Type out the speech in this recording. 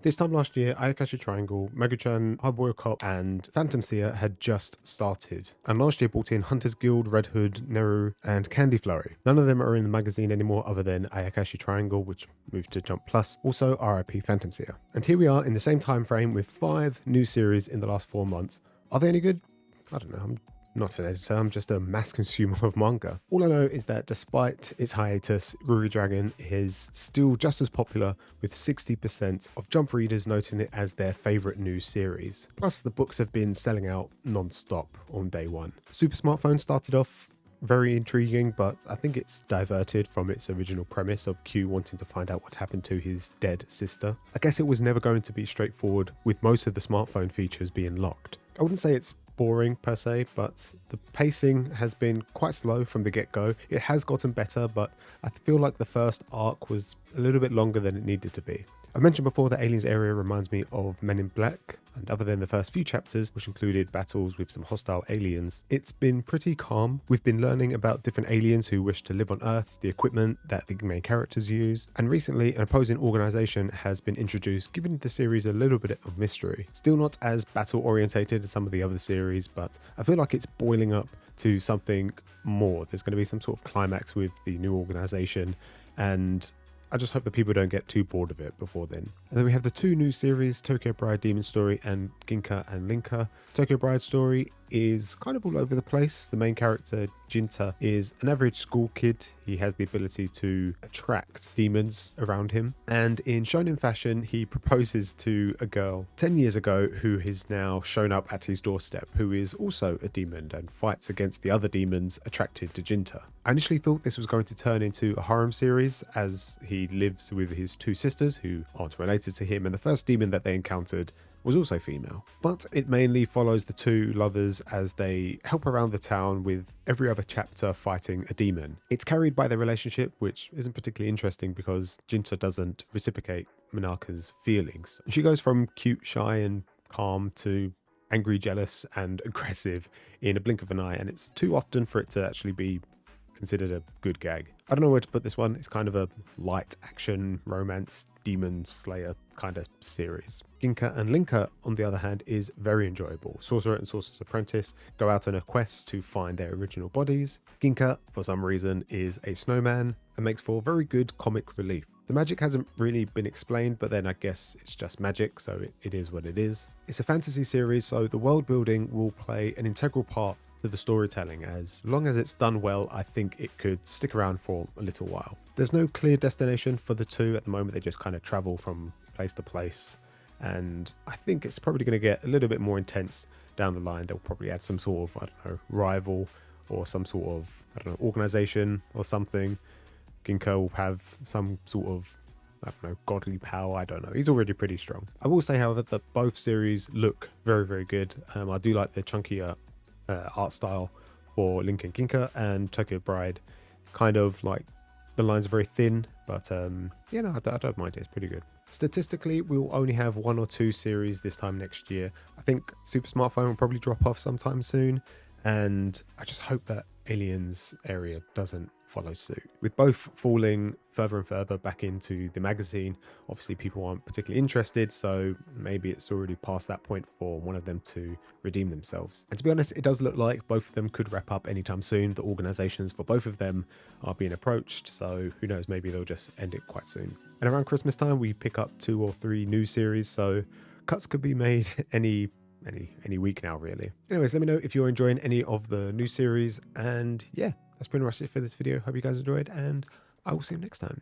This time last year, Ayakashi Triangle, Magu-chan, Hardboiled Cop, and Phantom Seer had just started. And last year brought in Hunters Guild, Red Hood, Neru, and Candy Flurry. None of them are in the magazine anymore other than Ayakashi Triangle, which moved to Jump Plus. Also RIP Phantom Seer. And here we are in the same time frame with 5 new series in the last 4 months. Are they any good? I don't know. I'm not an editor, I'm just a mass consumer of manga. All I know is that despite its hiatus, Ruri Dragon is still just as popular, with 60% of Jump readers noting it as their favourite new series. Plus the books have been selling out non-stop on day one. Super Smartphone started off very intriguing, but I think it's diverted from its original premise of Q wanting to find out what happened to his dead sister. I guess it was never going to be straightforward, with most of the smartphone features being locked. I wouldn't say it's boring per se, but the pacing has been quite slow from the get-go. It has gotten better, but I feel like the first arc was a little bit longer than it needed to be. I mentioned before that Aliens area reminds me of Men in Black, and other than the first few chapters, which included battles with some hostile aliens, it's been pretty calm. We've been learning about different aliens who wish to live on Earth, the equipment that the main characters use, and recently an opposing organisation has been introduced, giving the series a little bit of mystery. Still not as battle orientated as some of the other series, but I feel like it's boiling up to something more. There's going to be some sort of climax with the new organisation, and I just hope that people don't get too bored of it before then. And then we have the 2 new series, Tokyo Bride Demon Story and Ginka and Linka. Tokyo Bride Story is kind of all over the place. The main character, Jinta, is an average school kid. He has the ability to attract demons around him. And in shonen fashion, he proposes to a girl 10 years ago who has now shown up at his doorstep, who is also a demon and fights against the other demons attracted to Jinta. I initially thought this was going to turn into a harem series, as he lives with his 2 sisters who aren't related to him, and the first demon that they encountered was also female. But it mainly follows the 2 lovers as they help around the town, with every other chapter fighting a demon. It's carried by their relationship, which isn't particularly interesting because Jinta doesn't reciprocate Minaka's feelings. She goes from cute, shy and calm to angry, jealous and aggressive in a blink of an eye, and it's too often for it to actually be considered a good gag. I don't know where to put this one. It's kind of a light action, romance, demon slayer kind of series. Ginka and Linka, on the other hand, is very enjoyable. Sorcerer and Sorcerer's Apprentice go out on a quest to find their original bodies. Ginka, for some reason, is a snowman and makes for very good comic relief. The magic hasn't really been explained, but then I guess it's just magic, so it is what it is. It's a fantasy series, so the world building will play an integral part to the storytelling. As long as it's done well, I think it could stick around for a little while. There's no clear destination for the 2 at the moment. They just kind of travel from place to place, and I think it's probably going to get a little bit more intense down the line. They'll probably add some sort of, I don't know, rival or some sort of, I don't know, organization or something. Ginko will have some sort of, I don't know, godly power. I don't know. He's already pretty strong. I will say, however, that both series look very, very good. I do like the chunkier art style for Link and Ginka, and Tokyo Bride, kind of like the lines are very thin, but yeah, no, I don't mind it. It's pretty good. Statistically, we'll only have 1 or 2 series this time next year. I think Super Smartphone will probably drop off sometime soon, and I just hope that Aliens area doesn't follow suit. With both falling further and further back into the magazine, obviously people aren't particularly interested, so maybe it's already past that point for one of them to redeem themselves. And to be honest, it does look like both of them could wrap up anytime soon. The organizations for both of them are being approached, so who knows, maybe they'll just end it quite soon. And around Christmas time, we pick up 2 or 3 new series, so cuts could be made any week now, really. Anyways, let me know if you're enjoying any of the new series, and yeah, that's pretty much it for this video. Hope you guys enjoyed, and I will see you next time.